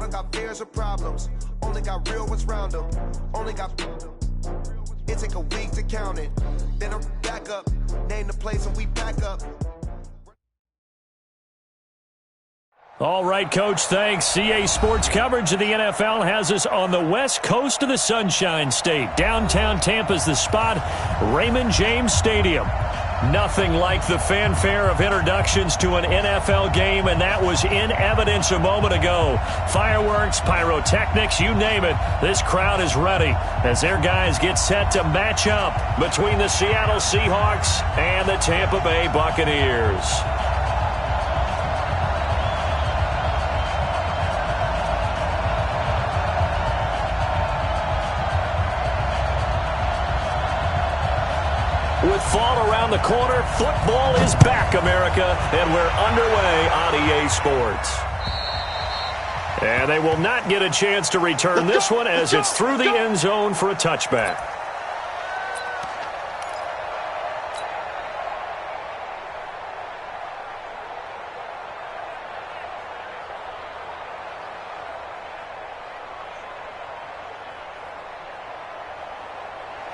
one got fears or problems. Only got real ones round them. Only got... It take a week to count it. Then I'm back up. Name the place and we back up. All right, Coach, thanks. CA Sports coverage of the NFL has us on the west coast of the Sunshine State. Downtown Tampa's the spot, Raymond James Stadium. Nothing like the fanfare of introductions to an NFL game, and that was in evidence a moment ago. Fireworks, pyrotechnics, you name it. This crowd is ready as their guys get set to match up between the Seattle Seahawks and the Tampa Bay Buccaneers. With fall around the corner, football is back, America, and we're underway on EA Sports. And they will not get a chance to return this one as it's through the end zone for a touchback.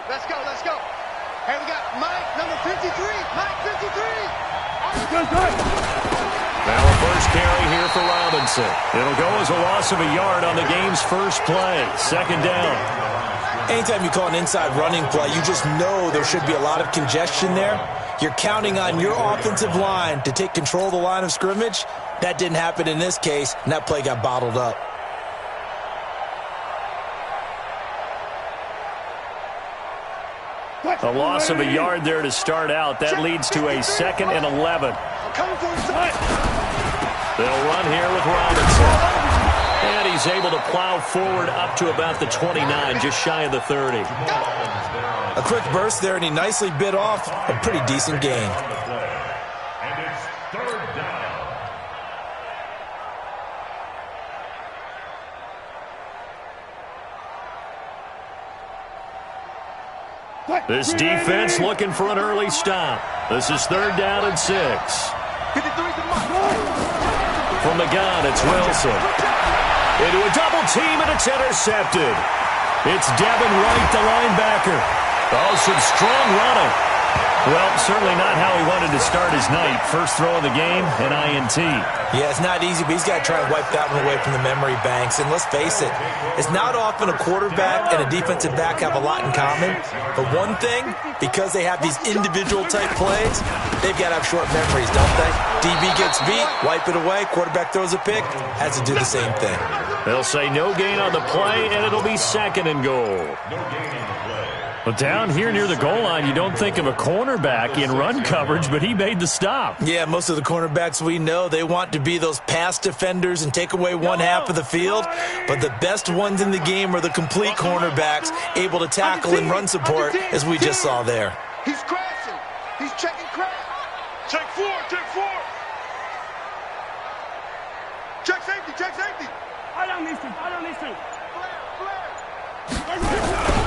Let's go, let's go. Hey, we got Mike, number 53. Mike, 53. Now a first carry here for Robinson. It'll go as a loss of a yard on the game's first play. Second down. Anytime you call an inside running play, you just know there should be a lot of congestion there. You're counting on your offensive line to take control of the line of scrimmage. That didn't happen in this case, and that play got bottled up. A loss of a yard there to start out. That leads to a 2nd and 11. They'll run here with Robinson. And he's able to plow forward up to about the 29, just shy of the 30. A quick burst there, and he nicely bit off a pretty decent gain. And it's 3rd down. This defense looking for an early stop. This is 3rd down and 6. From the gun, it's Wilson. Into a double team, and it's intercepted. It's Devin Wright, the linebacker. Oh, some strong running. Well, certainly not how he wanted to start his night. First throw of the game, an INT. Yeah, it's not easy, but he's got to try and wipe that one away from the memory banks. And let's face it, it's not often a quarterback and a defensive back have a lot in common. But one thing, because they have these individual type plays, they've got to have short memories, don't they? DB gets beat, wipe it away, quarterback throws a pick, has to do the same thing. They'll say no gain on the play, and it'll be 2nd and goal. But down here near the goal line, you don't think of a cornerback in run coverage, but he made the stop. Yeah, most of the cornerbacks we know, they want to be those pass defenders and take away one half of the field. But the best ones in the game are the complete cornerbacks, able to tackle and run support, as we just saw there. He's crashing. He's checking crash. Check 4, check 4. Check safety, check safety. I don't need to.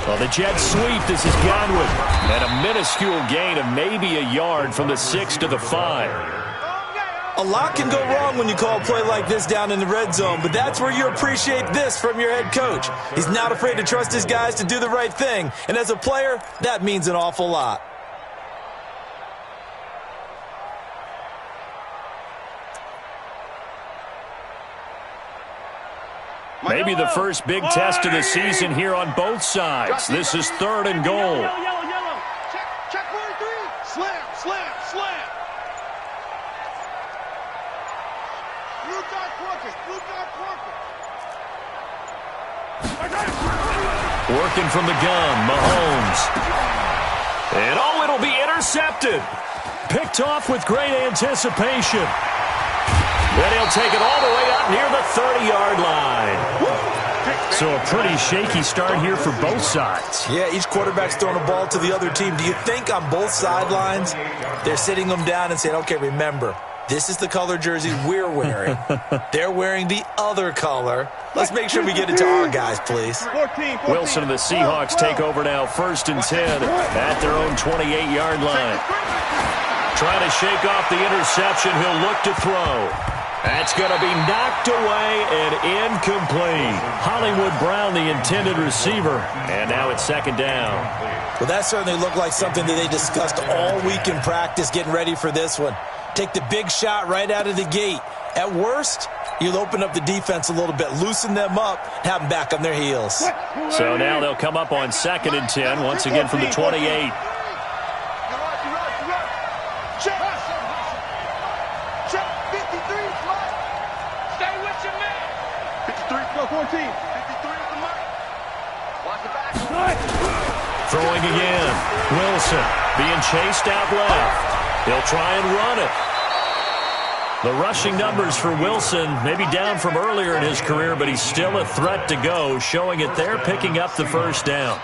Well, the jet sweep, this is Godwin. And a minuscule gain of maybe a yard from the 6 to the 5. A lot can go wrong when you call a play like this down in the red zone, but that's where you appreciate this from your head coach. He's not afraid to trust his guys to do the right thing, and as a player, that means an awful lot. Maybe the first big test of the season here on both sides. This is 3rd and goal. Check 43. Slam. Blue dot Porkins. Working from the gun, Mahomes. And oh, it'll be intercepted. Picked off with great anticipation. And he'll take it all the way up near the 30-yard line. So a pretty shaky start here for both sides. Yeah, each quarterback's throwing a ball to the other team. Do you think on both sidelines they're sitting them down and saying, okay, remember, this is the color jersey we're wearing. They're wearing the other color. Let's make sure we get it to our guys, please. 14. Wilson and the Seahawks take over now, 1st and 10 at their own 28-yard line. Trying to shake off the interception. He'll look to throw. That's going to be knocked away and incomplete. Hollywood Brown, the intended receiver, and now it's second down. Well, that certainly looked like something that they discussed all week in practice getting ready for this one. Take the big shot right out of the gate. At worst, you'll open up the defense a little bit, loosen them up, have them back on their heels. So now they'll come up on 2nd and 10, once again from the 28. Throwing again. Wilson being chased out left. He'll try and run it. The rushing numbers for Wilson maybe down from earlier in his career, but he's still a threat to go, showing it there, picking up the first down.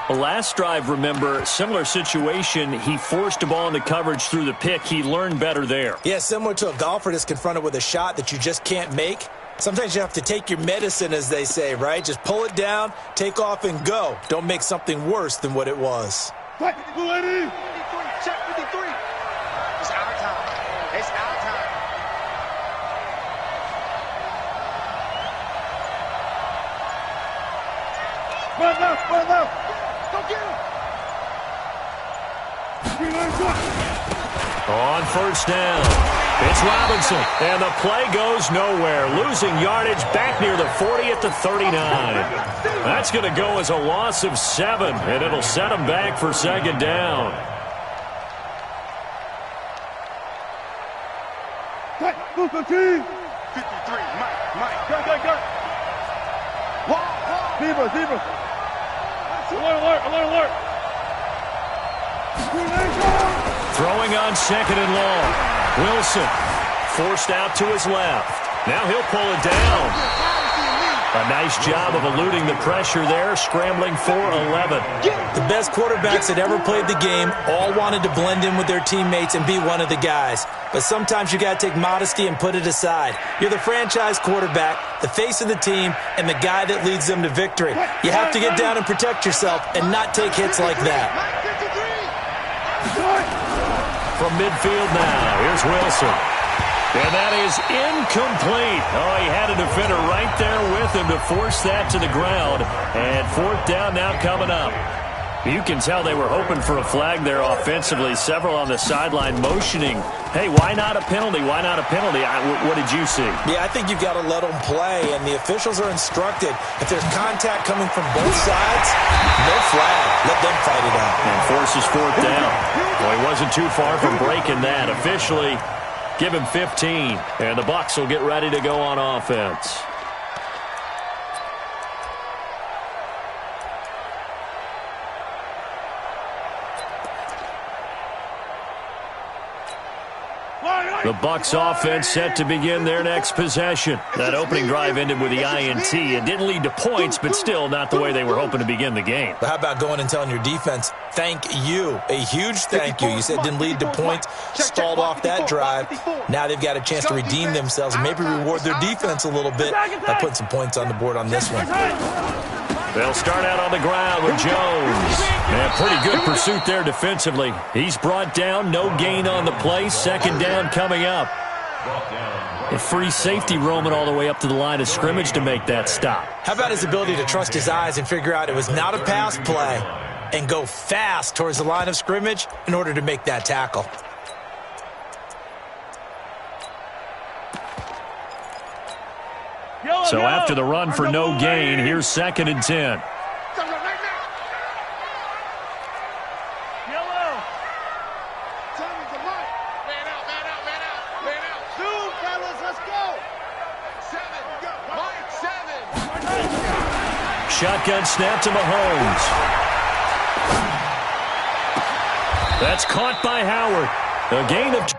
The last drive, remember, similar situation. He forced a ball into coverage through the pick. He learned better there. Yeah, similar to a golfer that's confronted with a shot that you just can't make. Sometimes you have to take your medicine, as they say, right? Just pull it down, take off, and go. Don't make something worse than what it was. Check 53. It's our time. It's our time. Run up. Go get him. On first down. It's Robinson, and the play goes nowhere. Losing yardage back near the 40 at the 39. That's going to go as a loss of 7, and it'll set them back for second down. Go, 53, Mike. Go. Wall. Zebra. Alert. Throwing on 2nd and long. Wilson forced out to his left. Now he'll pull it down. A nice job of eluding the pressure there, scrambling for 11. The best quarterbacks that ever played the game all wanted to blend in with their teammates and be one of the guys. But sometimes you got to take modesty and put it aside. You're the franchise quarterback, the face of the team, and the guy that leads them to victory. You have to get down and protect yourself and not take hits like that. From midfield now, here's Wilson. And that is incomplete. Oh, he had a defender right there with him to force that to the ground. And 4th down now coming up. You can tell they were hoping for a flag there offensively. Several on the sideline motioning, hey, why not a penalty? Why not a penalty? What did you see? Yeah, I think you've got to let them play, and the officials are instructed. If there's contact coming from both sides, no flag. Let them fight it out. And forces 4th down. Well, he wasn't too far from breaking that. Officially, give him 15, and the Bucs will get ready to go on offense. The Bucs offense set to begin their next possession. That opening drive ended with the INT. It didn't lead to points, but still not the way they were hoping to begin the game. But how about going and telling your defense, thank you, a huge thank you. You said it didn't lead to points, stalled off that drive. Now they've got a chance to redeem themselves and maybe reward their defense a little bit by putting some points on the board on this one. They'll start out on the ground with Jones. And pretty good pursuit there defensively. He's brought down, no gain on the play. Second down coming up. A free safety roaming all the way up to the line of scrimmage to make that stop. How about his ability to trust his eyes and figure out it was not a pass play and go fast towards the line of scrimmage in order to make that tackle. So after the run for no gain, here's 2nd and 10. Shotgun snap to Mahomes. That's caught by Howard. A gain of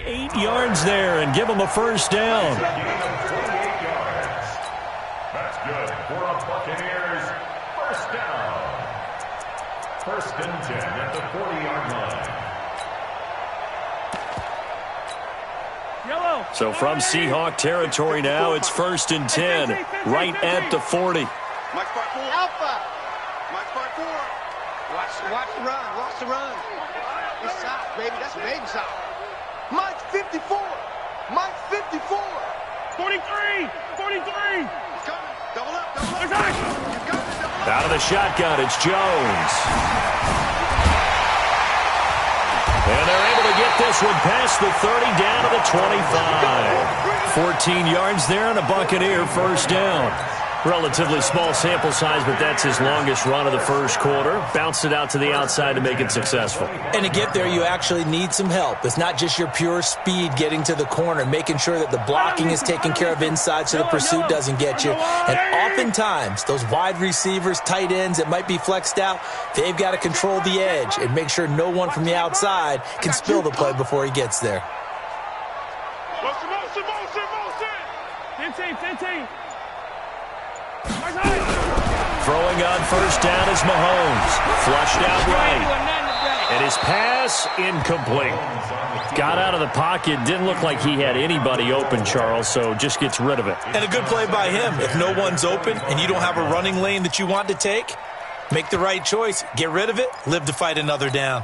48 yards there and give them a first down. Gain of 28 yards. That's good for a Buccaneers first down. First and 10 at the 40-yard line. So from Seahawk territory now, it's first and 10, right at the 40. Mike Part 4. Alpha. Mike Part 4. Watch the run. Watch the run. It's soft, baby. That's baby soft. Mike 54. Mike 54. 43. 43. He's coming. Double up. Double up. He's coming. Double up. Out of the shotgun, it's Jones. And they're able to get this one past the 30 down to the 25. 14 yards there and a Buccaneer first down. Relatively small sample size, but that's his longest run of the first quarter. Bounced it out to the outside to make it successful. And to get there, you actually need some help. It's not just your pure speed getting to the corner, making sure that the blocking is taken care of inside so the pursuit doesn't get you. And oftentimes, those wide receivers, tight ends that might be flexed out, they've got to control the edge and make sure no one from the outside can spill the play before he gets there. Motion. 15. Throwing on first down is Mahomes. Flushed out right. And his pass incomplete. Got out of the pocket. Didn't look like he had anybody open, Charles, so just gets rid of it. And a good play by him. If no one's open and you don't have a running lane that you want to take, make the right choice. Get rid of it. Live to fight another down.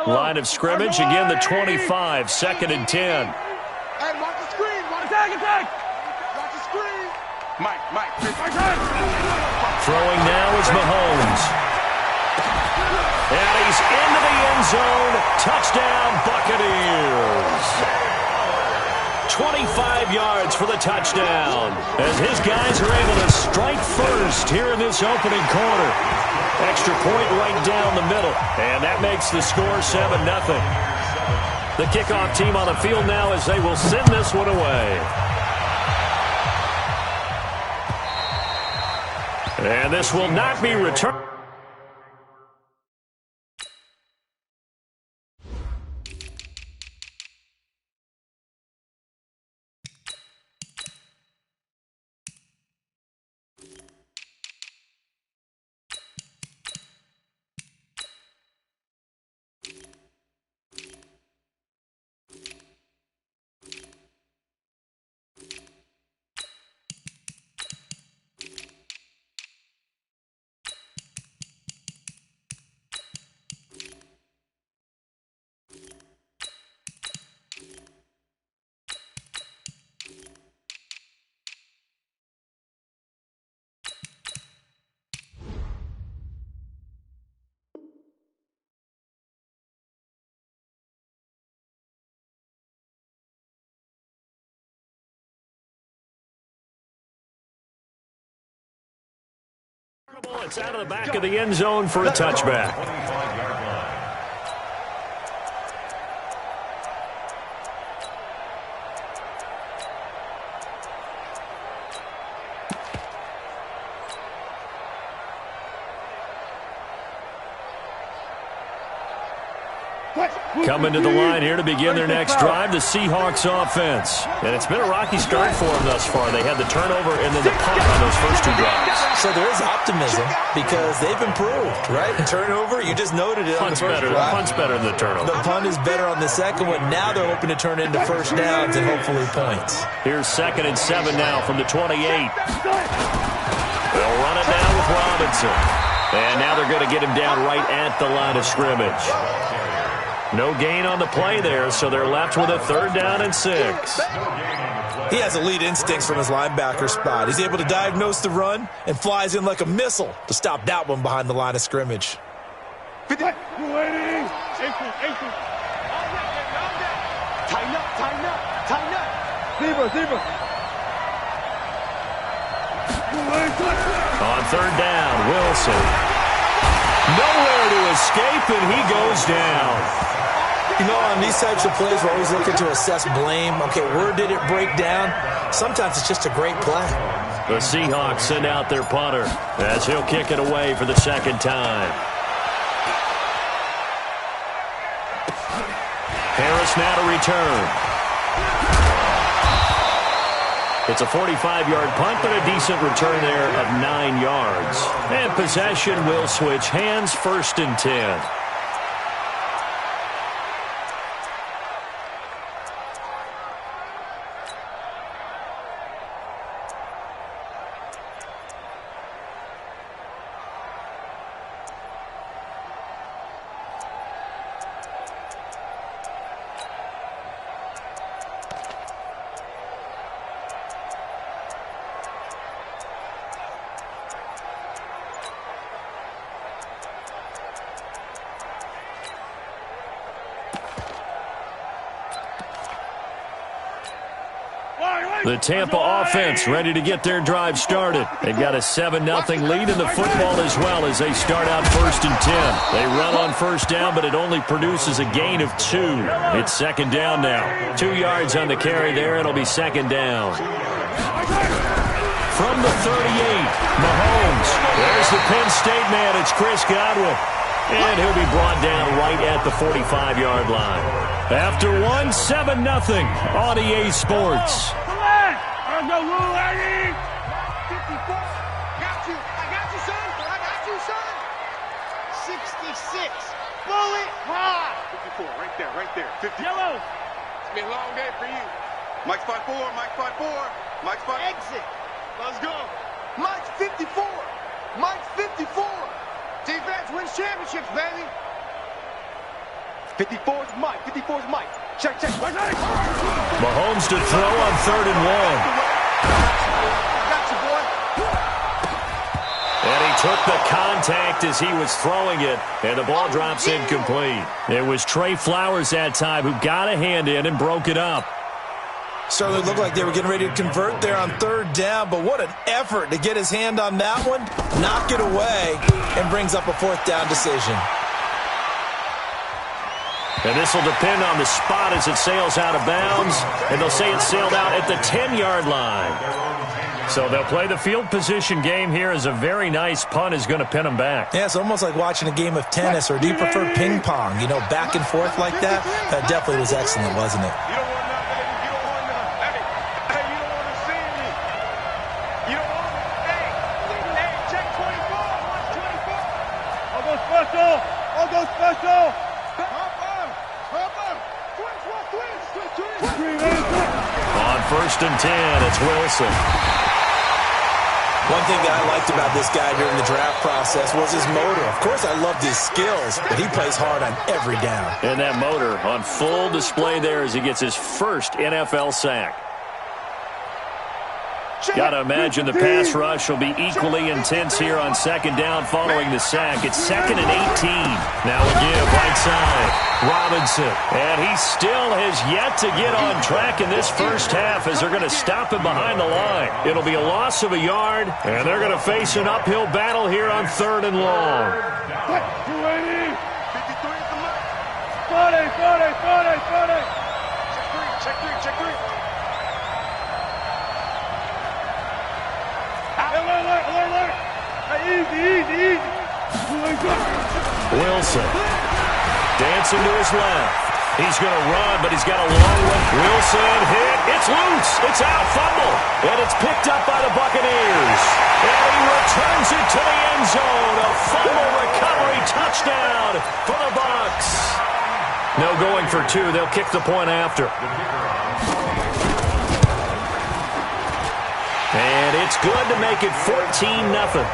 Line of scrimmage, again the 25, second and 10. Hey, watch the screen. Attack. Watch the screen. Mike. Throwing now is Mahomes. And he's into the end zone. Touchdown, Buccaneers. 25 yards for the touchdown. As his guys are able to strike first here in this opening quarter. Extra point right down the middle. And that makes the score 7-0. The kickoff team on the field now as they will send this one away. And this will not be returned. It's out of the back of the end zone for a touchback. Coming to the line here to begin their next drive, the Seahawks offense. And it's been a rocky start for them thus far. They had the turnover and then the punt on those first two drives. So there is optimism because they've improved, right? Turnover, you just noted it. Punt's better. The punt's better than the turnover. The punt is better on the second one. Now they're hoping to turn it into first downs and hopefully points. Here's 2nd and 7 now from the 28. They'll run it down with Robinson. And now they're going to get him down right at the line of scrimmage. No gain on the play there, so they're left with a 3rd down and 6. He has elite instincts from his linebacker spot. He's able to diagnose the run and flies in like a missile to stop that one behind the line of scrimmage. Tighten up. Zebra. On 3rd down, Wilson. Nowhere to escape, and he goes down. You know, on these types of plays, we're always looking to assess blame. Okay, where did it break down? Sometimes it's just a great play. The Seahawks send out their punter as he'll kick it away for the 2nd time. Harris now to return. It's a 45-yard punt, but a decent return there of 9 yards. And possession will switch hands, 1st and 10. The Tampa offense ready to get their drive started. They've got a 7-0 lead in the football as well as they start out 1st and 10. They run on 1st down, but it only produces a gain of 2. It's 2nd down now. 2 yards on the carry there. It'll be 2nd down. From the 38, Mahomes. There's the Penn State man. It's Chris Godwin. And he'll be brought down right at the 45-yard line. After 7-0 on EA Sports. No rule, Eddie! 54. Got you. I got you, son. I got you, son. 66. Bullet high. 54, right there, right there. 50. Yellow. It's been a long day for you. Mike's 5-4, Mike's 5-4. Mike's 5. Exit. Let's go. Mike's 54. Mike's 54. Defense wins championships, baby. 54's Mike. 54's Mike. Check, check. Mahomes to throw on 3rd and 1. And he took the contact as he was throwing it, and the ball drops incomplete. It was Trey Flowers that time who got a hand in and broke it up. Certainly looked like they were getting ready to convert there on 3rd down, but what an effort to get his hand on that one, knock it away, and brings up a 4th down decision. And this will depend on the spot as it sails out of bounds. And they'll say it sailed out at the 10-yard line. So they'll play the field position game here as a very nice punt is going to pin them back. Yeah, it's almost like watching a game of tennis, or do you prefer ping pong? You know, back and forth like that? That definitely was excellent, wasn't it? You don't want nothing. You don't want nothing. Hey, you don't want to see me. You don't want hey, check 24. Watch 24. I'll go special. I'll go special. On 1st and 10, it's Wilson. One thing that I liked about this guy during the draft process was his motor. Of course, I loved his skills, but he plays hard on every down. And that motor on full display there as he gets his first NFL sack. Got to imagine the pass rush will be equally intense here on 2nd down following the sack. It's 2nd and 18. Now a give right side. Robinson. And he still has yet to get on track in this first half as they're going to stop him behind the line. It'll be a loss of a yard, and they're going to face an uphill battle here on 3rd and long. 280. 40. Check three. Alert. Easy. Wilson. Dancing to his left. He's going to run, but he's got a long one. Wilson hit. It's loose. It's out. Fumble. And it's picked up by the Buccaneers. And he returns it to the end zone. A fumble recovery touchdown for the Bucs. No going for 2. They'll kick the point after. And it's good to make it 14-0.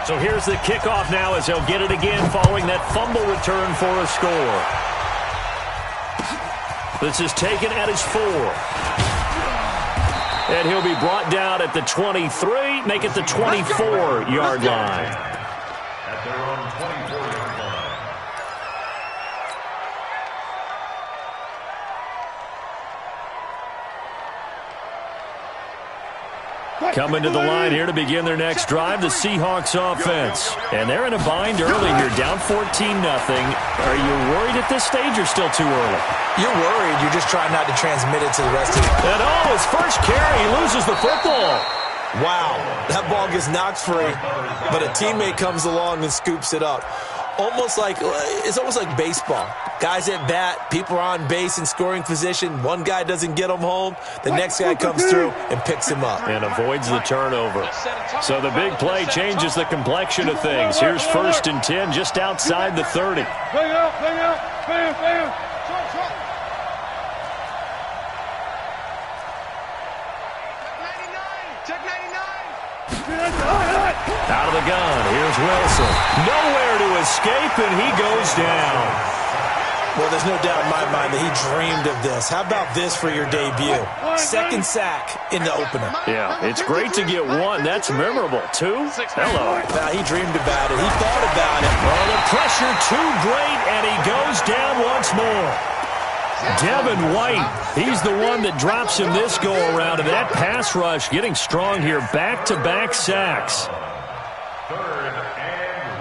So here's the kickoff now as they'll get it again following that fumble return for a score. This is taken at his 4. And he'll be brought down at the 23, make it the 24-yard line. At their own 24-yard line. Coming to the line here to begin their next drive, the Seahawks offense. And they're in a bind early here, down 14-0. Are you worried at this stage or still too early? You're worried. You're just trying not to transmit it to the rest of the... And his first carry, he loses the football. Wow, that ball gets knocked free, but a teammate comes along and scoops it up. It's almost like baseball. Guys at bat, people are on base in scoring position. One guy doesn't get them home. The next guy comes through and picks him up. And avoids the turnover. So the big play changes the complexion of things. Here's 1st and 10 just outside the 30. Bang out, bang out, bang, bang. Check 99. Out of the gun, here's Wilson. Nowhere to escape, and he goes down. Well, there's no doubt in my mind that he dreamed of this. How about this for your debut? 2nd sack in the opener. Yeah, it's great to get 1. That's memorable. 2? Hello. Now, he dreamed about it. He thought about it. Oh, the pressure too great, and he goes down once more. Devin White, he's the one that drops him this go-around, and that pass rush getting strong here. Back-to-back sacks. 3rd and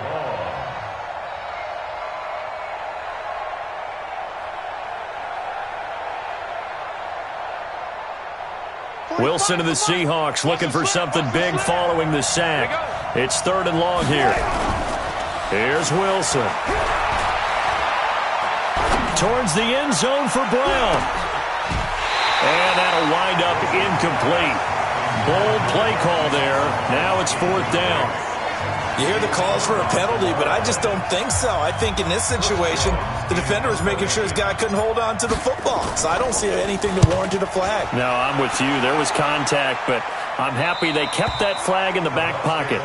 long. Wilson and the Seahawks looking for something big following the sack. It's 3rd and long here. Here's Wilson. Towards the end zone for Brown. And that'll wind up incomplete. Bold play call there. Now it's 4th down. You hear the calls for a penalty, but I just don't think so. I think in this situation, the defender was making sure his guy couldn't hold on to the football. So I don't see anything that warranted a flag. No, I'm with you. There was contact, but I'm happy they kept that flag in the back pocket.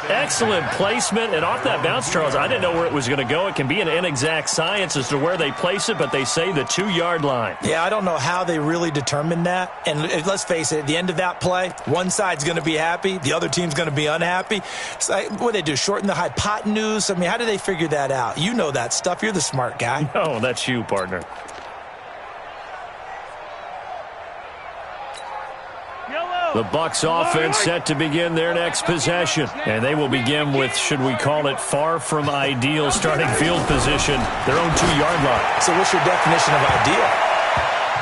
Excellent placement, and off that bounce, Charles, I didn't know where it was going to go. It can be an inexact science as to where they place it, but they say the 2-yard line. Yeah, I don't know how they really determined that. And let's face it, at the end of that play, one side's going to be happy, the other team's going to be unhappy. It's like, what do they do, shorten the hypotenuse? I mean, how do they figure that out? You know that stuff. You're the smart guy. Oh, that's you, partner. The Bucs offense set to begin their next possession. And they will begin with, should we call it, far from ideal starting field position, their own 2-yard line. So what's your definition of ideal?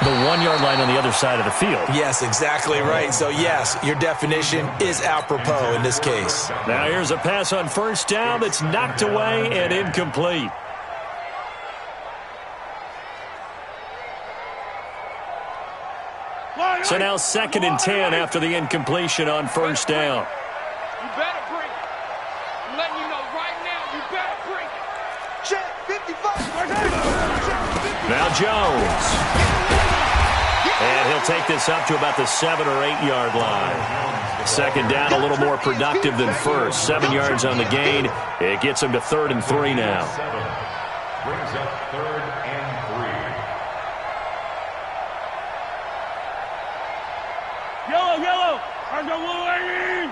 The 1-yard line on the other side of the field. Yes, exactly right. So, yes, your definition is apropos in this case. Now here's a pass on 1st down that's knocked away and incomplete. So now 2nd and 10 after the incompletion on 1st down. You better bring it. I'm letting you know right now, you better bring it. Check 55. Now Jones. And he'll take this up to about the 7 or 8 yard line. 2nd down, a little more productive than 1st. 7 yards on the gain. It gets him to 3rd and 3 now. Brings up 3rd and 3. Yellow. I go little lady.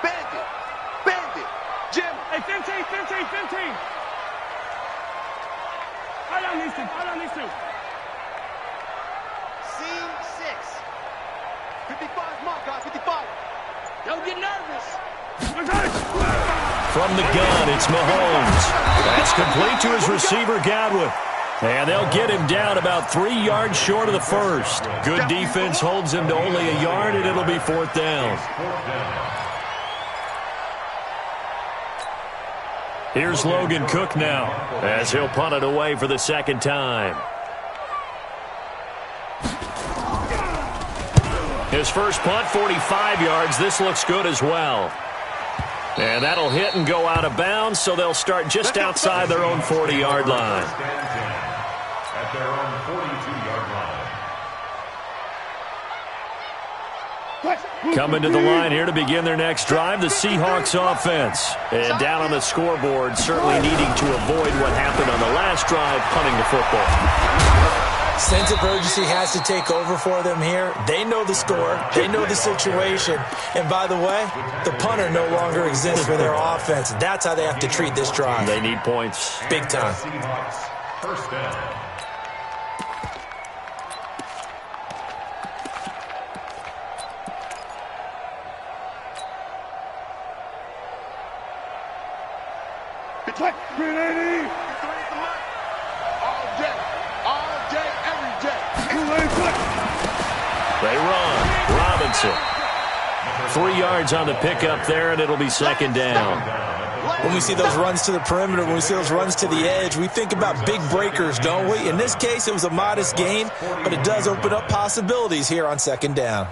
Bandit. Jim. Hey, 15. I don't need to. Scene 6. 55, mark, guys, 55. Don't get nervous. From the gun, it's Mahomes. That's complete to his receiver, Godwin. And they'll get him down about 3 yards short of the 1st. Good defense holds him to only a yard, and it'll be 4th down. Here's Logan Cook now, as he'll punt it away for the 2nd time. His first punt, 45 yards. This looks good as well. And that'll hit and go out of bounds, so they'll start just outside their own 40-yard line. At their own 42-yard line. Coming to the line here to begin their next drive, the Seahawks offense. And down on the scoreboard, certainly needing to avoid what happened on the last drive, punting the football. Sense of urgency has to take over for them here. They know the score. They know the situation. And by the way, the punter no longer exists for their offense. That's how they have to treat this drive. They need points. Big time. Seahawks, 1st down. They run. Robinson. 3 yards on the pickup there, and it'll be second down. When we see those runs to the perimeter, when we see those runs to the edge, we think about big breakers, don't we? In this case, it was a modest gain, but it does open up possibilities here on second down.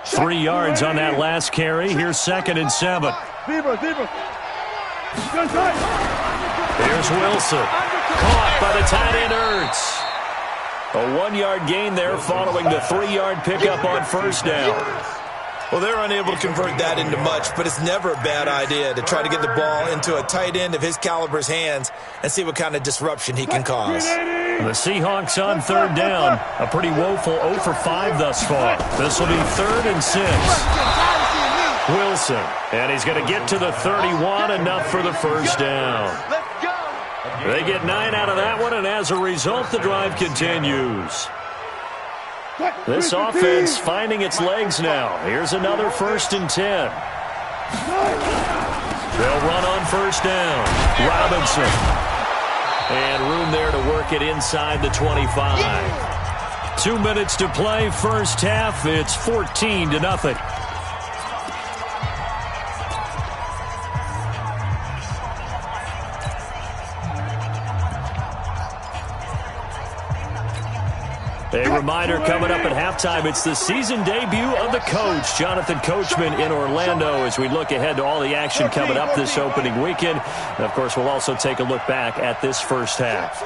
3 yards on that last carry. Here's 2nd and 7. Here's Wilson. Caught by the tight end, Ertz. A 1-yard gain there following the 3-yard pickup on first down. Well, they're unable to convert that into much, but it's never a bad idea to try to get the ball into a tight end of his caliber's hands and see what kind of disruption he can cause. The Seahawks on third down. A pretty woeful 0 for 5 thus far. This will be 3rd and 6. Wilson, and he's going to get to the 31, enough for the first down. They get 9 out of that one, and as a result, the drive continues. This offense finding its legs now. Here's another 1st and 10. They'll run on first down. Robinson. And room there to work it inside the 25. 2 minutes to play, first half. It's 14-0. A reminder coming up at halftime, it's the season debut of the coach, Jonathan Coachman, in Orlando, as we look ahead to all the action coming up this opening weekend. And, of course, we'll also take a look back at this first half.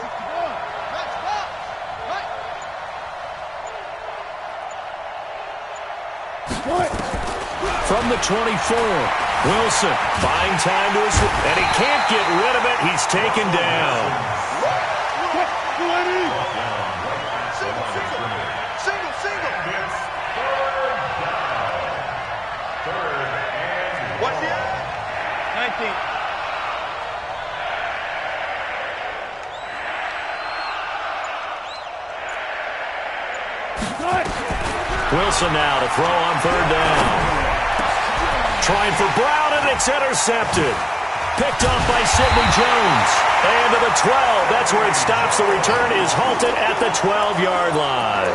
From the 24, Wilson buying time to his, and he can't get rid of it. He's taken down. Wilson now to throw on third down. Trying for Brown, and it's intercepted. Picked off by Sidney Jones. And to the 12. That's where it stops. The return is halted at the 12-yard line.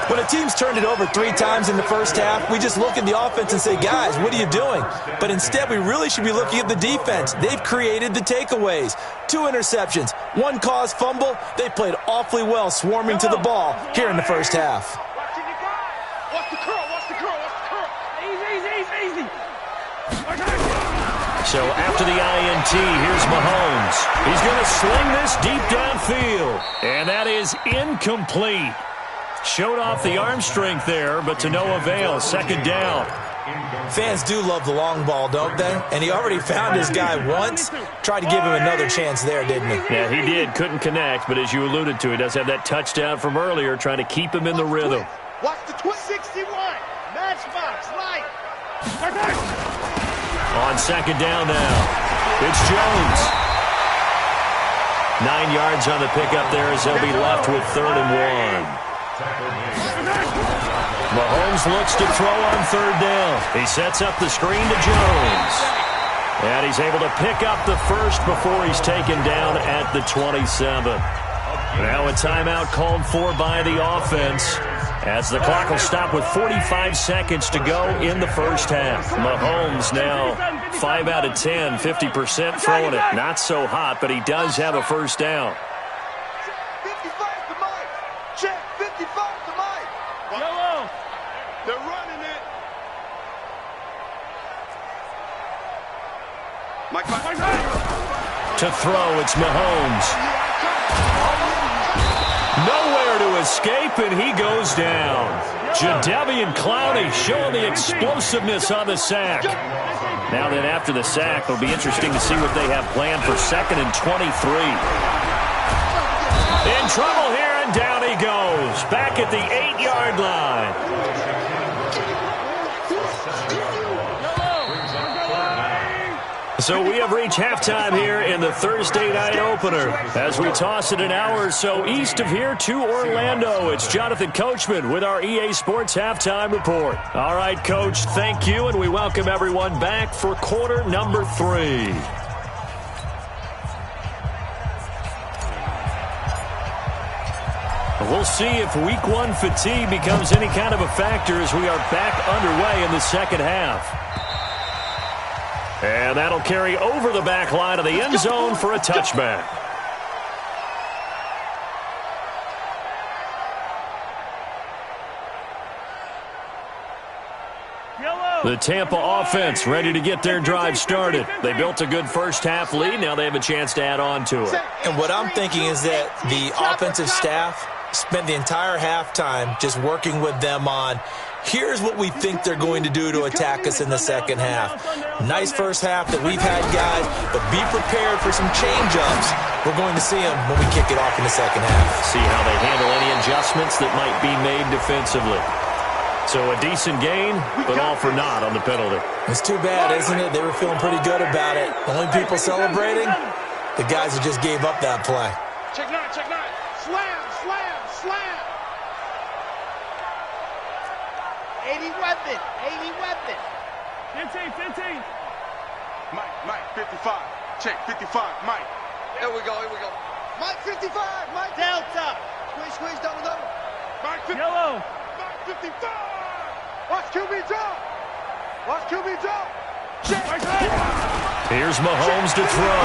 When a team's turned it over 3 times in the first half, we just look at the offense and say, guys, what are you doing? But instead, we really should be looking at the defense. They've created the takeaways. 2 interceptions, 1 caused fumble. They played awfully well swarming to the ball here in the first half. Watch the curl, watch the curl, watch the curl. Easy. So after the INT, here's Mahomes. He's going to sling this deep downfield. And that is incomplete. Showed off the arm strength there, but to no avail. Second down. Fans do love the long ball, don't they? And he already found his guy once. Tried to give him another chance there, didn't he? Yeah, he did. Couldn't connect, but as you alluded to, he does have that touchdown from earlier, trying to keep him in the rhythm. Watch the 61. Matchbox, light. On second down now, it's Jones. 9 yards on the pickup there as they'll be left with 3rd and 1. Mahomes looks to throw on third down. He sets up the screen to Jones. And he's able to pick up the first before he's taken down at the 27. Now a timeout called for by the offense, as the clock will stop with 45 seconds to go in the first half. Mahomes now 5 out of 10, 50% throwing it. Not so hot, but he does have a first down. 55 to Mike. Check, 55 to Mike. Yellow. They're running it. Mike. To throw, it's Mahomes. Nowhere to escape, and he goes down. Jadeveon Clowney showing the explosiveness on the sack. Now then, after the sack, it'll be interesting to see what they have planned for 2nd and 23. In trouble here, and down he goes. Back at the 8-yard line. So we have reached halftime here in the Thursday night opener. As we toss it an hour or so east of here to Orlando, it's Jonathan Coachman with our EA Sports Halftime Report. All right, Coach, thank you, and we welcome everyone back for quarter number 3. We'll see if week one fatigue becomes any kind of a factor as we are back underway in the second half. And that'll carry over the back line of the end zone for a touchback. The Tampa offense ready to get their drive started. They built a good first half lead. Now they have a chance to add on to it. And what I'm thinking is that the offensive staff spent the entire halftime just working with them on, here's what we think they're going to do to attack us in the second half. Nice first half that we've had, guys, but be prepared for some change-ups. We're going to see them when we kick it off in the second half. See how they handle any adjustments that might be made defensively. So a decent gain, but all for naught on the penalty. It's too bad, isn't it? They were feeling pretty good about it. Only people celebrating, the guys who just gave up that play. Check nine, check nine. Slam, slam, slam. 80 weapon, 80 weapon. 15. Mike, 55. Check, 55, Mike. Here we go. Mike, 55, Mike. Delta. Squish, double. Mike, 50. Yellow. Mike, 55. Watch QB jump. Check. Here's Mahomes to throw.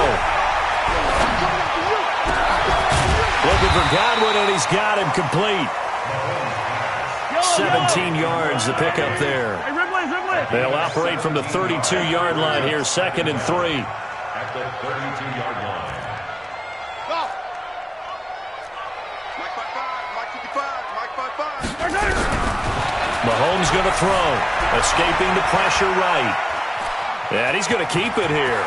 Looking for Godwin, and he's got him complete. 17 yards to pick up there. They'll operate from the 32-yard line here, 2nd and 3. At the 32-yard line. Go. Mike 55. Mahomes going to throw. Escaping the pressure right. And he's going to keep it here.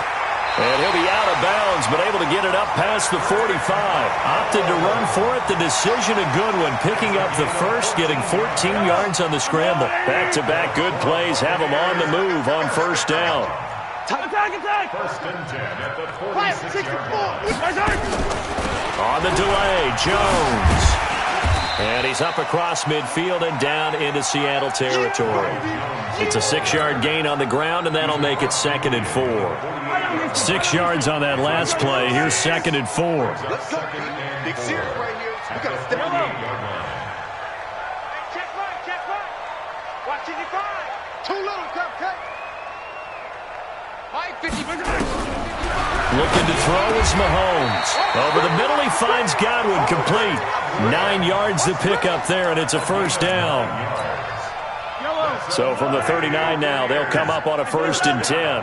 And he'll be out of bounds, but able to get it up past the 45. Opted to run for it. The decision a good one. Picking up the first, getting 14 yards on the scramble. Back-to-back good plays have him on the move on first down. Attack! 1st and 10 at the 46-yard line. On the delay, Jones. And he's up across midfield and down into Seattle territory. It's a 6-yard gain on the ground, and that'll make it 2nd and 4. 6 yards on that last play. Here's 2nd and 4. Let's go. Big series right here. We got to step up. Check right. Watch 55. Too little, cupcake. Mike, 50. Looking to throw is Mahomes. Over the middle, he finds Godwin complete. 9 yards to pick up there, and it's a first down. So from the 39 now, they'll come up on a 1st and 10.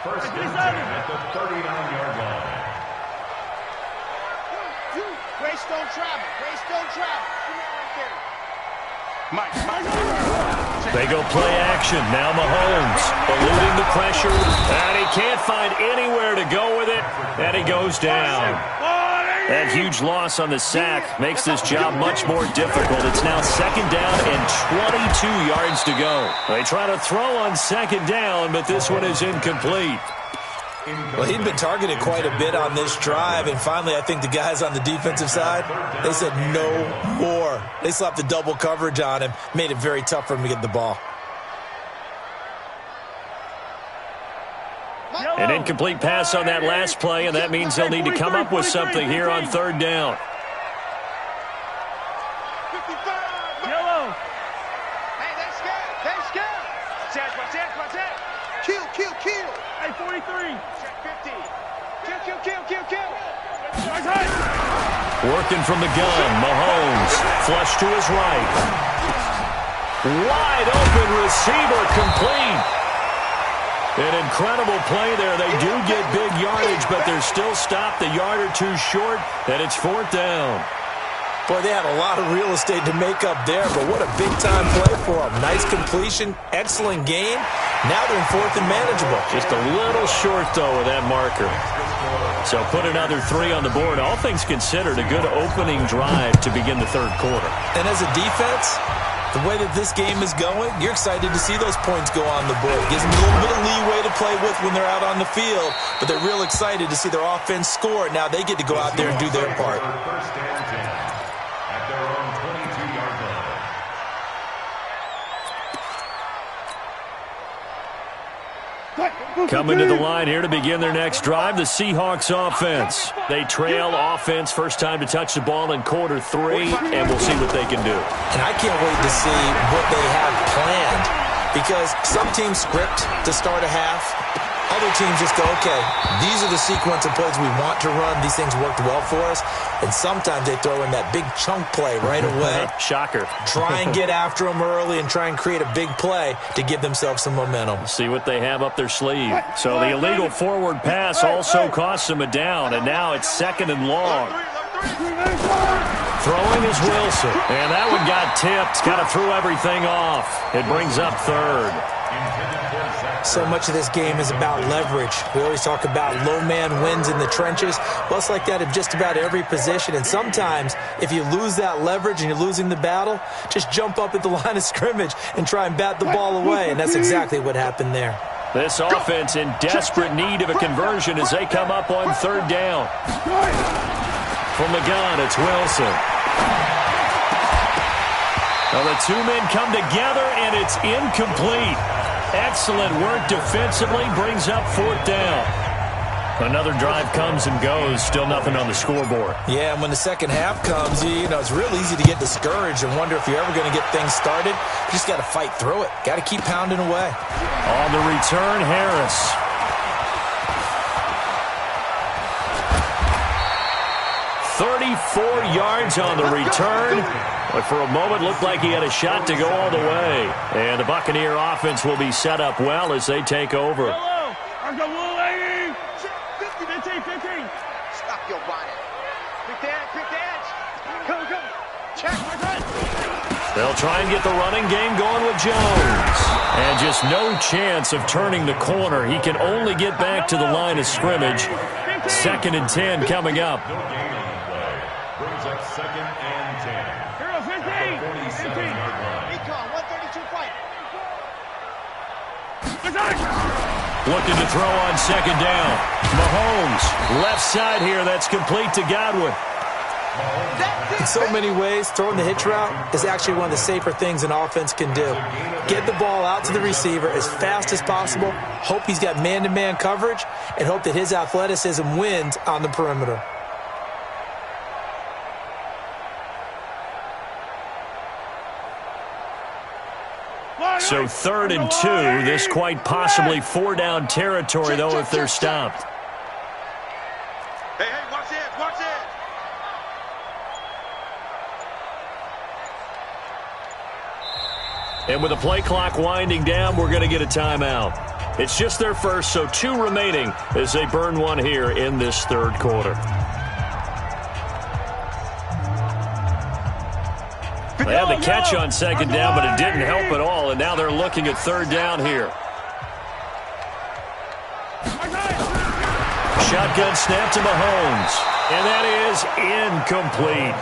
1st and 10 at the 39-yard line. Grace don't travel. Mike. They go play action. Now Mahomes eluding the pressure. And he can't find anywhere to go with it. And he goes down. That huge loss on the sack makes this job much more difficult. It's now 2nd down and 22 yards to go. They try to throw on 2nd down, but this one is incomplete. Well, he'd been targeted quite a bit on this drive, and finally I think the guys on the defensive side, they said no more. They slapped the double coverage on him, made it very tough for him to get the ball. An incomplete pass on that last play, and that means they'll need to come up with something here on 3rd down. 55. Yellow. Hey, they're scared. Kill. Hey, 43. Check 50. Kill. Working from the gun, Mahomes. Flush to his right. Wide open receiver complete. An incredible play there. They do get big yardage, but they're still stopped a yard or two short, and it's 4th down. Boy, they had a lot of real estate to make up there, but what a big-time play for them. Nice completion, excellent game. Now they're in 4th and manageable. Just a little short, though, with that marker. So put another 3 on the board. All things considered, a good opening drive to begin the 3rd quarter. And as a defense, the way that this game is going, you're excited to see those points go on the board. Gives them a little bit of leeway to play with when they're out on the field, but they're real excited to see their offense score. Now they get to go out there and do their part. 1st and 10 at their own 22-yard line. Coming to the line here to begin their next drive, the Seahawks offense. They trail offense, first time to touch the ball in quarter 3, and we'll see what they can do. And I can't wait to see what they have planned, because some teams script to start a half. Other teams just go, okay, these are the sequence of plays we want to run. These things worked well for us. And sometimes they throw in that big chunk play right away. Shocker. Try and get after them early and try and create a big play to give themselves some momentum. See what they have up their sleeve. So the illegal forward pass also costs them a down, and now it's 2nd and long. Throwing is Wilson, and that one got tipped. Got to throw everything off. It brings up 3rd. So much of this game is about leverage. We always talk about low man wins in the trenches. Well, it's like that in just about every position. And sometimes, if you lose that leverage and you're losing the battle, just jump up at the line of scrimmage and try and bat the ball away. And that's exactly what happened there. This offense in desperate need of a conversion as they come up on 3rd down. From the gun, it's Wilson. Well, the two men come together, and it's incomplete. Excellent work defensively, brings up 4th down. Another drive comes and goes, still nothing on the scoreboard. Yeah, and when the second half comes, you know, it's real easy to get discouraged and wonder if you're ever going to get things started. You just got to fight through it. Got to keep pounding away. On the return, Harris. "34 yards on the return. But for a moment, looked like he had a shot to go all the way. And the Buccaneer offense will be set up well as they take over. 15. Stop your bonnet. Quick dance. Come. Check. They'll try and get the running game going with Jones. And just no chance of turning the corner. He can only get back to the line of scrimmage. 2nd and 10 coming up. Brings up 2nd and 10. 15. Recon, 132 fight. Looking to throw on 2nd down. Mahomes, left side here. That's complete to Godwin. In so many ways, throwing the hitch route is actually one of the safer things an offense can do. Get the ball out to the receiver as fast as possible, hope he's got man-to-man coverage, and hope that his athleticism wins on the perimeter. So 3rd and 2. This quite possibly 4-down territory, though, if they're stopped. Hey, watch it. And with the play clock winding down, we're going to get a timeout. It's just their first, so 2 remaining as they burn one here in this 3rd quarter. They had the catch on 2nd down, but it didn't help at all, and now they're looking at 3rd down here. Shotgun snap to Mahomes, and that is incomplete.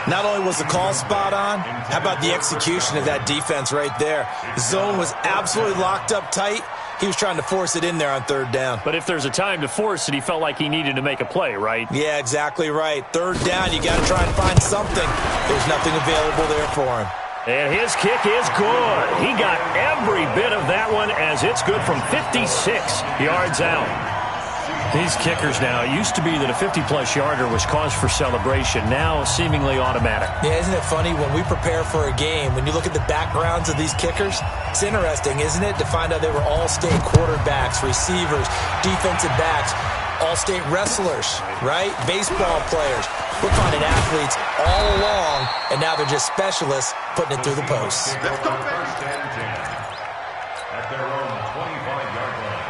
Not only was the call spot on, how about the execution of that defense right there? The zone was absolutely locked up tight. He was trying to force it in there on 3rd down. But if there's a time to force it, he felt like he needed to make a play, right? Yeah, exactly right. 3rd down, you got to try and find something. There's nothing available there for him. And his kick is good. He got every bit of that one as it's good from 56 yards out. These kickers now, it used to be that a 50-plus yarder was cause for celebration. Now seemingly automatic. Yeah, isn't it funny when we prepare for a game, when you look at the backgrounds of these kickers, it's interesting, isn't it, to find out they were all-state quarterbacks, receivers, defensive backs, all-state wrestlers, right? Baseball players. We're finding athletes all along, and now they're just specialists putting it through the posts. Let's go, baby. 1st and 10. At their own 25-yard line.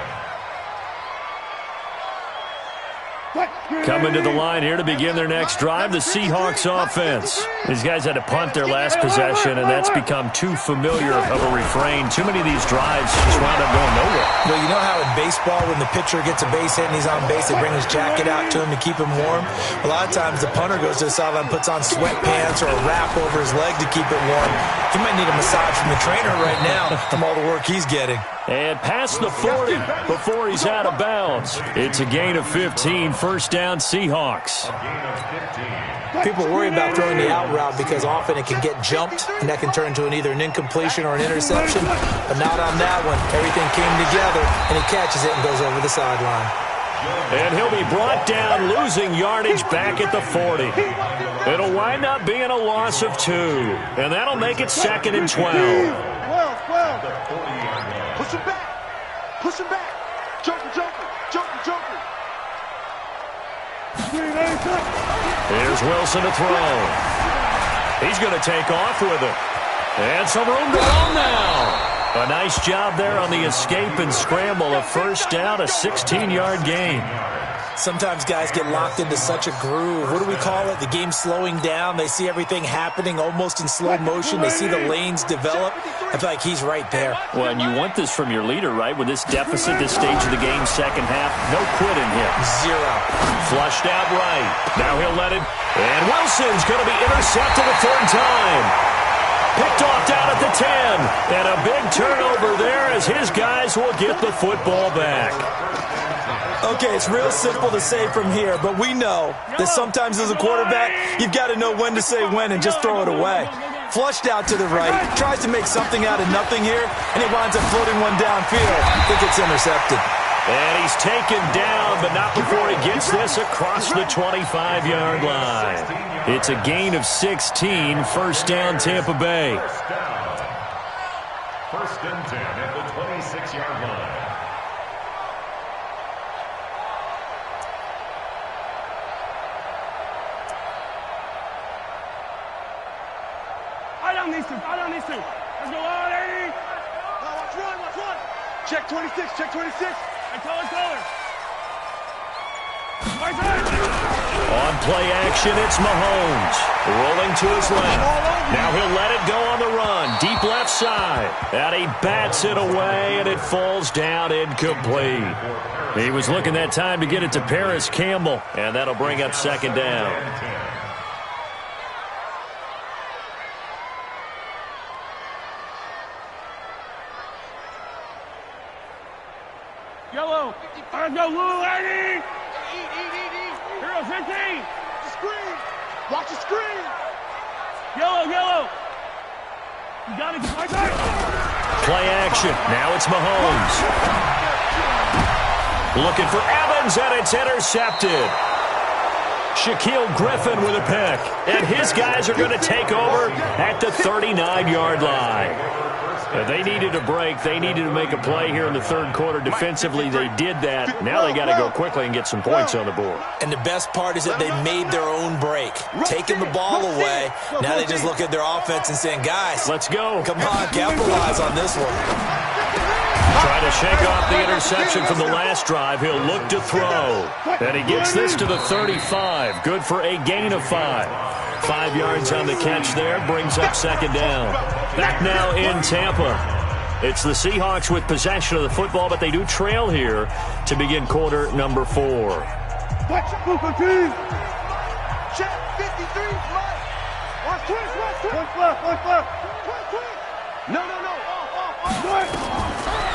Coming to the line here to begin their next drive, the Seahawks offense. These guys had to punt their last possession, and that's become too familiar of a refrain. Too many of these drives just wound up going nowhere. Well, you know how in baseball, when the pitcher gets a base hit and he's on base, they bring his jacket out to him to keep him warm? A lot of times the punter goes to the sideline, puts on sweatpants or a wrap over his leg to keep it warm. He might need a massage from the trainer right now from all the work he's getting. And past the 40 before he's out of bounds. It's a gain of 15, 1st down Seahawks. People worry about throwing the out route because often it can get jumped, and that can turn into either an incompletion or an interception. But not on that one. Everything came together, and he catches it and goes over the sideline. And he'll be brought down, losing yardage back at the 40. It'll wind up being a loss of 2, and that'll make it 2nd and 12. 12. Push him back. Push him back. Joker, Joker, Joker, Joker. Here's Wilson to throw. He's going to take off with it. And some room to run now. A nice job there on the escape and scramble. A first down, a 16-yard gain. Sometimes guys get locked into such a groove. What do we call it? The game's slowing down. They see everything happening almost in slow motion. They see the lanes develop. I feel like he's right there. Well, and you want this from your leader, right? With this deficit, this stage of the game, second half, no quitting him. 0. Flushed out right. Now he'll let it. And Wilson's going to be intercepted a third time. Picked off down at the 10. And a big turnover there as his guys will get the football back. Okay, it's real simple to say from here, but we know that sometimes as a quarterback, you've got to know when to say when and just throw it away. Flushed out to the right, tries to make something out of nothing here, and he winds up floating one downfield. I think it's intercepted. And he's taken down, but not before he gets this across the 25-yard line. It's a gain of 16, first down Tampa Bay. First and 10 at the 26-yard line. I don't need to. Let's go on, Eddie. Watch one. Check 26, check 26. I call it color. On play action, it's Mahomes. Rolling to his left. Now he'll let it go on the run. Deep left side. And he bats it away, and it falls down incomplete. He was looking that time to get it to Paris Campbell, and that'll bring up second down. Yellow. Let's go, Lou, Eddie. Hero 15. Screen. Watch the screen. Yellow. You got it. Play action. Now it's Mahomes. Looking for Evans, and it's intercepted. Shaquille Griffin with a pick. And his guys are going to take over at the 39-yard line. They needed a break. They needed to make a play here in the third quarter. Defensively, they did that. Now they got to go quickly and get some points on the board. And the best part is that they made their own break. Taking the ball away. Now they just look at their offense and saying, guys, let's go. Come on, capitalize on this one. Trying to shake off the interception from the last drive. He'll look to throw. And he gets this to the 35. Good for a gain of 5. 5 yards on the catch there. Brings up second down. Back now in Tampa. It's the Seahawks with possession of the football, but they do trail here to begin quarter number 4. Check 53. Watch twist. No.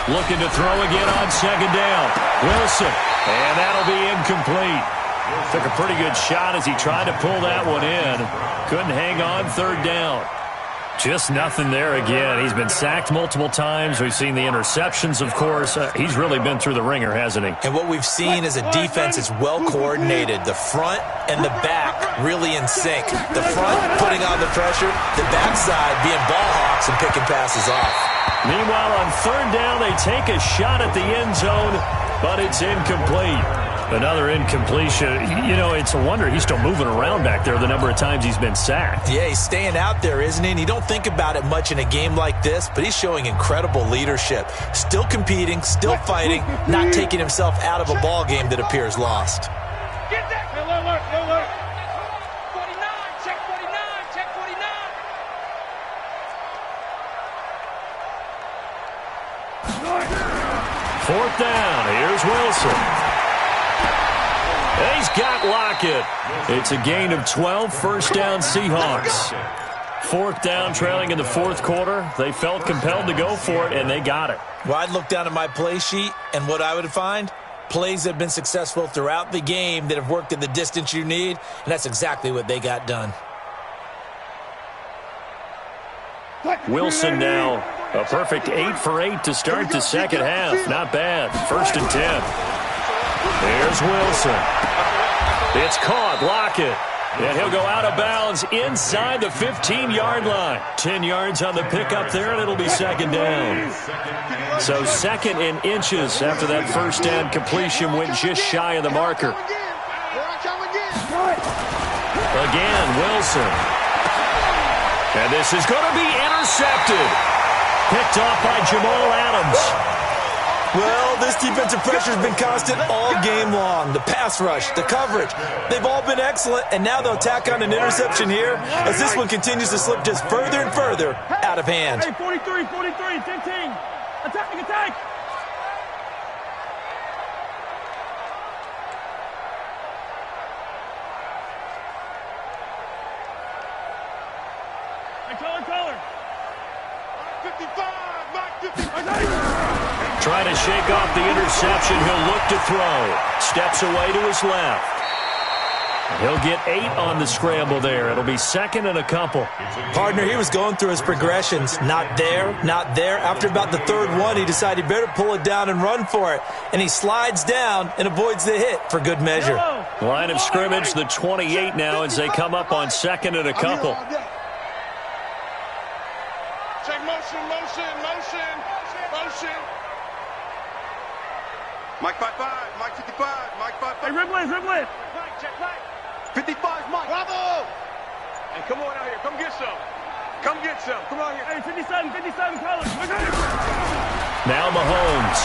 Looking to throw again on second down. Wilson. And that'll be incomplete. Took a pretty good shot as he tried to pull that one in. Couldn't hang on third down. Just nothing there again. He's been sacked multiple times. We've seen the interceptions, of course. He's really been through the ringer, hasn't he? And what we've seen is a defense that's well coordinated. The front and the back really in sync. The front putting on the pressure. The backside being ball hawks and picking passes off. Meanwhile, on third down, they take a shot at the end zone, but it's incomplete. Another incompletion. You know, it's a wonder he's still moving around back there the number of times he's been sacked. Yeah, he's staying out there, isn't he? And you don't think about it much in a game like this, but he's showing incredible leadership. Still competing, still fighting, not taking himself out of a ball game that appears lost. Get that. Alert. 49. Check 49. Fourth down. Here's Wilson. He's got Lockett. It's a gain of 12, first down Seahawks. Fourth down, trailing in the fourth quarter. They felt compelled to go for it, and they got it. Well, I'd look down at my play sheet, and what I would find, Plays that have been successful throughout the game that have worked at the distance you need, and that's exactly what they got done. Wilson now, a perfect 8 for 8 to start the second half. Not bad. 1st and 10. There's Wilson. It's caught. Lockett. And he'll go out of bounds inside the 15-yard line. 10 yards on the pickup there, and it'll be second down. So 2nd in inches after that first down completion went just shy of the marker. Again, Wilson. And this is going to be intercepted. Picked off by Jamal Adams. Well, this defensive pressure has been constant all game long. The pass rush, the coverage, they've all been excellent, and now they'll tack on an interception here as this one continues to slip just further and further out of hand. Hey, 43, 15. Attack. Color. 55, Mike 55. Trying to shake off the interception. He'll look to throw. Steps away to his left. He'll get 8 on the scramble there. It'll be 2nd and a couple. Partner, he was going through his progressions. Not there. After about the 3rd one, he decided he better pull it down and run for it. And he slides down and avoids the hit for good measure. Line of scrimmage, the 28 now as they come up on 2nd and a couple. Check motion. Mike 55, Mike 55, Mike 55. Hey, Riblet. Mike, check Mike. 55, Mike. Bravo! Hey, come on out here. Come get some. Come on here. Hey, 57, Collins. Now Mahomes.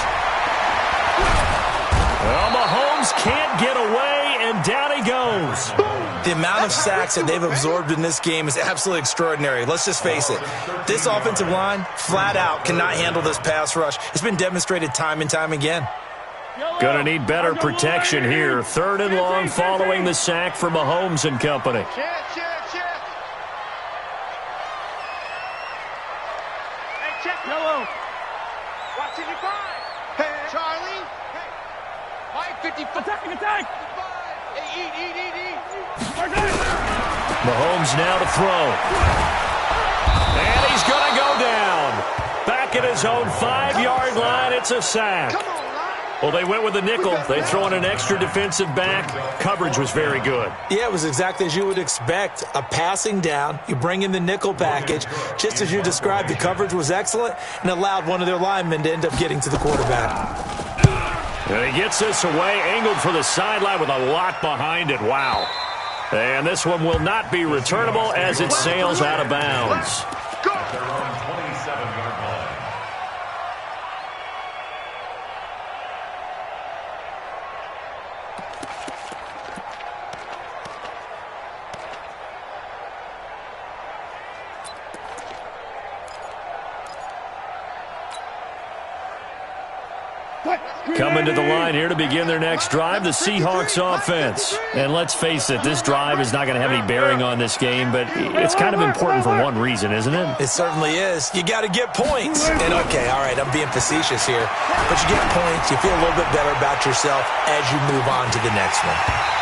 Well, Mahomes can't get away, and down he goes. The amount of sacks that they've absorbed in this game is absolutely extraordinary. Let's just face it. This offensive line, flat out, cannot handle this pass rush. It's been demonstrated time and time again. Going to need better protection here. 3rd and long following the sack for Mahomes and company. Check. Hey, check. Yellow. Watch 55. Hey, Charlie. Hey. Mike 55. Attack. Hey, eat. Mahomes now to throw. And he's going to go down. Back at his own 5-yard line, it's a sack. Well, they went with a nickel. They throw in an extra defensive back. Coverage was very good. Yeah, it was exactly as you would expect. A passing down. You bring in the nickel package. Just as you described, the coverage was excellent and allowed one of their linemen to end up getting to the quarterback. And he gets this away, angled for the sideline with a lot behind it. Wow. And this one will not be returnable as it sails out of bounds. Coming to the line here to begin their next drive, the Seahawks offense. And let's face it, this drive is not going to have any bearing on this game, but it's kind of important for one reason, isn't it? It certainly is. You got to get points. And okay, all right, I'm being facetious here, but you get points, you feel a little bit better about yourself as you move on to the next one.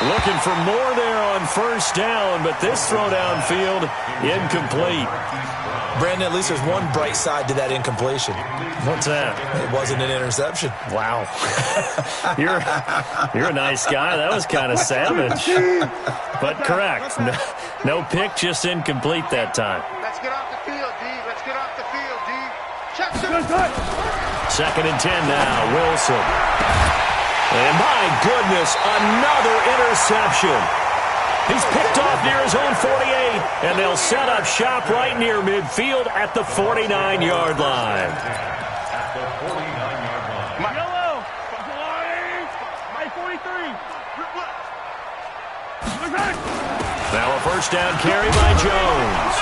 Looking for more there on 1st down, but this throw downfield incomplete. Brandon, at least there's one bright side to that incompletion. What's that? It wasn't an interception. Wow. You're a nice guy. That was kind of savage. But correct. No pick, just incomplete that time. Let's get off the field, D. Check. 2nd and 10 now. Wilson. And my goodness, another interception. He's picked off near his own 48, and they'll set up shop right near midfield at the 49-yard line. At the 49-yard line. Yellow. My 43. Now a 1st down carry by Jones.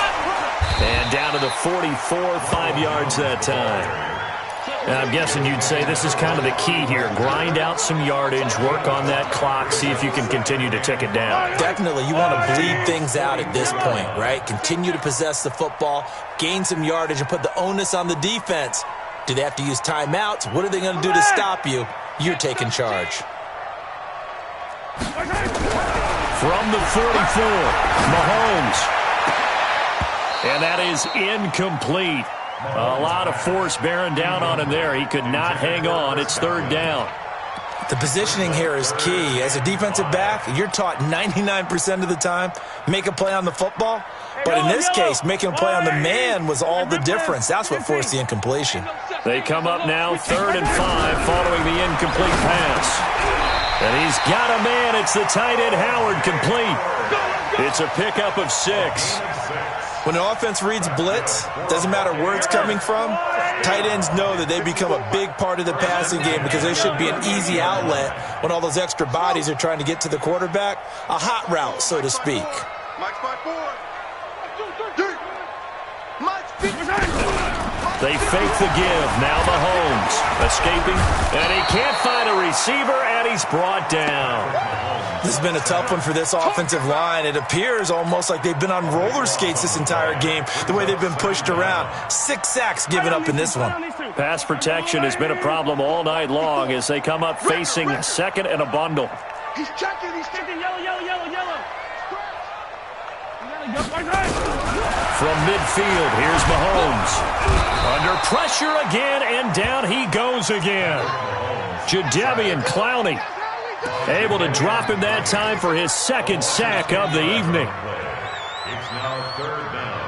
And down to the 44, 5 yards that time. And I'm guessing you'd say this is kind of the key here. Grind out some yardage, work on that clock, see if you can continue to tick it down. Definitely. You want to bleed things out at this point, right? Continue to possess the football, gain some yardage, and put the onus on the defense. Do they have to use timeouts? What are they going to do to stop you? you're taking charge. From the 44, Mahomes. And that is incomplete. A lot of force bearing down on him there. He could not hang on. It's third down. The positioning here is key. As a defensive back, you're taught 99% of the time, make a play on the football. But in this case, making a play on the man was all the difference. That's what forced the incompletion. They come up now 3rd and 5 following the incomplete pass. And he's got a man. It's the tight end Howard complete. It's a pickup of 6. When the offense reads blitz, doesn't matter where it's coming from, tight ends know that they become a big part of the passing game because they should be an easy outlet when all those extra bodies are trying to get to the quarterback. A hot route, so to speak. They fake the give. Now Mahomes escaping, and he can't find a receiver, and he's brought down. This has been a tough one for this offensive line. It appears almost like they've been on roller skates this entire game, the way they've been pushed around. 6 sacks given up in this one. Pass protection has been a problem all night long as they come up facing 2nd and a bundle. He's checking, yellow. From midfield, here's Mahomes. Under pressure again, and down he goes again. Jadeveon Clowney able to drop him that time for his 2nd sack of the evening. It's now 3rd down.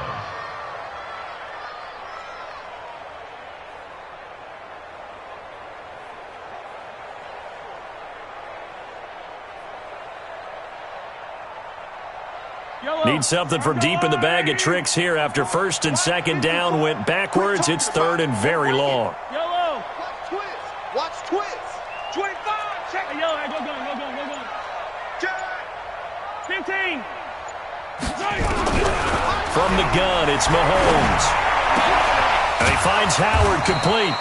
Need something from deep in the bag of tricks here after 1st and 2nd down went backwards. It's 3rd and very long. Yellow. Watch twist. 25. Check it. Yellow. Go. Check. 15. From the gun, it's Mahomes. And he finds Howard complete.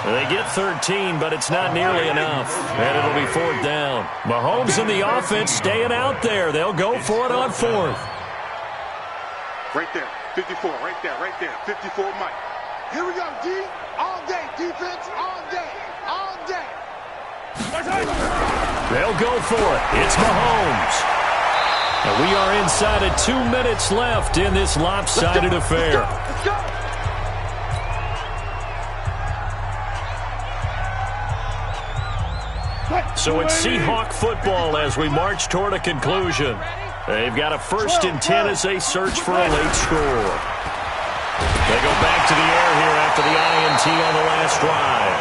They get 13, but it's not nearly enough. And it'll be 4th down. Mahomes and the offense staying out there. They'll go for it on 4th. Right there. 54. Right there. 54 Mike. Here we go, D. All day. Defense. All day. They'll go for it. It's Mahomes. And we are inside of 2 minutes left in this lopsided affair. Let's go. So it's Seahawk football as we march toward a conclusion. They've got a 1st and 10 as they search for a late score. They go back to the air here after the INT on the last drive.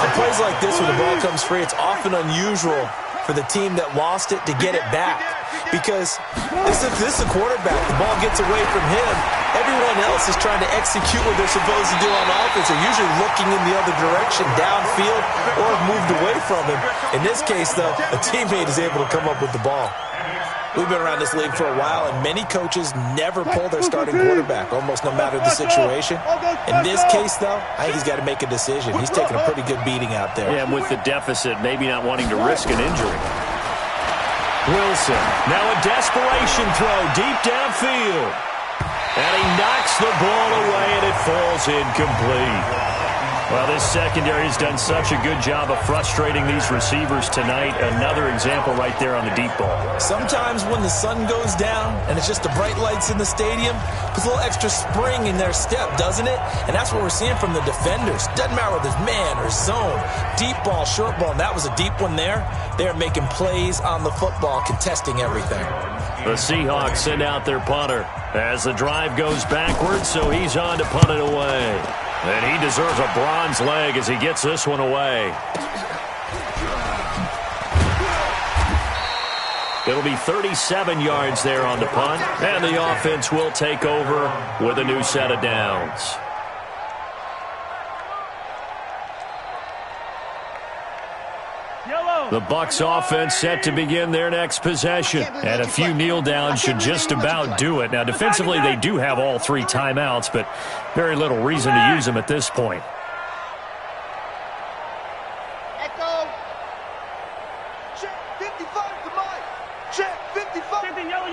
On plays like this where the ball comes free, it's often unusual for the team that lost it to get it back. Because this is a quarterback. The ball gets away from him. Everyone else is trying to execute what they're supposed to do on offense. They're usually looking in the other direction, downfield, or have moved away from him. In this case, though, a teammate is able to come up with the ball. We've been around this league for a while, and many coaches never pull their starting quarterback, almost no matter the situation. In this case, though, I think he's got to make a decision. He's taking a pretty good beating out there. Yeah, and with the deficit, maybe not wanting to risk an injury. Wilson, now a desperation throw deep downfield. And he knocks the ball away, and it falls incomplete. Well, this secondary has done such a good job of frustrating these receivers tonight. Another example right there on the deep ball. Sometimes when the sun goes down and it's just the bright lights in the stadium, puts a little extra spring in their step, doesn't it? And that's what we're seeing from the defenders. Doesn't matter whether it's man or zone, deep ball, short ball, and that was a deep one there. They're making plays on the football, contesting everything. The Seahawks send out their punter as the drive goes backwards, so he's on to punt it away. And he deserves a bronze leg as he gets this one away. It'll be 37 yards there on the punt, and the offense will take over with a new set of downs. The Bucs offense set to begin their next possession. And a few kneel downs should just about do it. Now, defensively, they do have all 3 timeouts, but very little reason to use them at this point. Echo. Check 55 to Mike. Check 55. Yellow.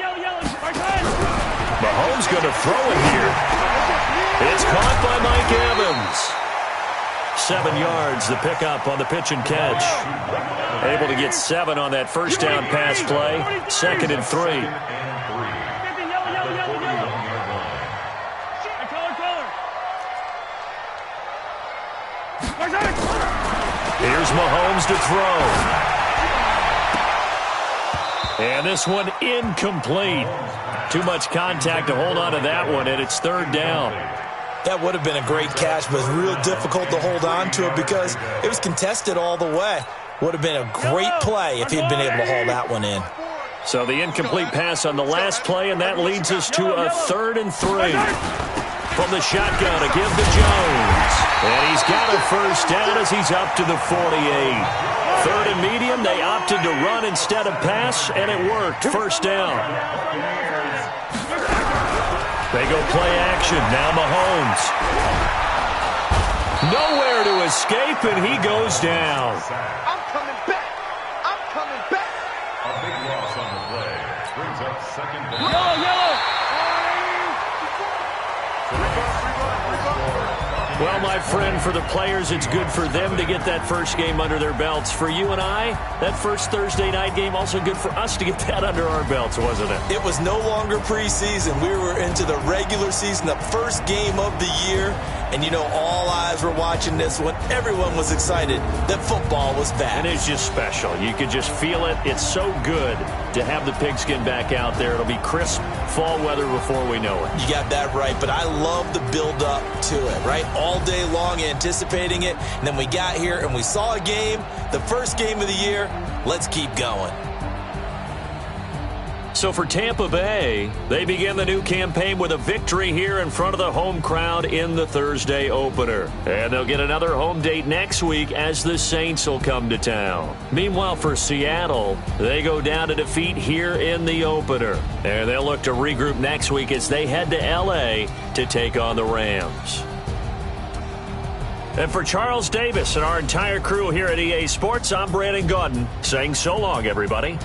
Mahomes going to throw it here. It's caught by Mike Evans. 7 yards, the pickup on the pitch and catch. Able to get 7 on that first down pass play. 2nd and 3. Here's Mahomes to throw. And this one incomplete. Too much contact to hold on to that one, and it's 3rd down. That would have been a great catch, but it's real difficult to hold on to it because it was contested all the way. Would have been a great play if he'd been able to haul that one in. So the incomplete pass on the last play, and that leads us to a 3rd and 3. From the shotgun, a give to Jones. And he's got a first down as he's up to the 48. 3rd and medium, they opted to run instead of pass, and it worked. First down. They go play action. Now Mahomes. Nowhere to escape, and he goes down. I'm coming back. I'm coming back. A big loss on the play. Brings up 2nd down. Yellow. Well, my friend, for the players, it's good for them to get that first game under their belts. For you and I, that first Thursday night game, also good for us to get that under our belts, wasn't it? It was no longer preseason. We were into the regular season, the first game of the year. And, you know, all eyes were watching this one. Everyone was excited that football was back. And it's just special. You could just feel it. It's so good to have the pigskin back out there. It'll be crisp fall weather before we know it. You got that right, but I love the build-up to it, right? All day long anticipating it, and then we got here and we saw a game, the first game of the year. Let's keep going. So for Tampa Bay, they begin the new campaign with a victory here in front of the home crowd in the Thursday opener. And they'll get another home date next week as the Saints will come to town. Meanwhile, for Seattle, they go down to defeat here in the opener. And they'll look to regroup next week as they head to L.A. to take on the Rams. And for Charles Davis and our entire crew here at EA Sports, I'm Brandon Gaudin saying so long, everybody.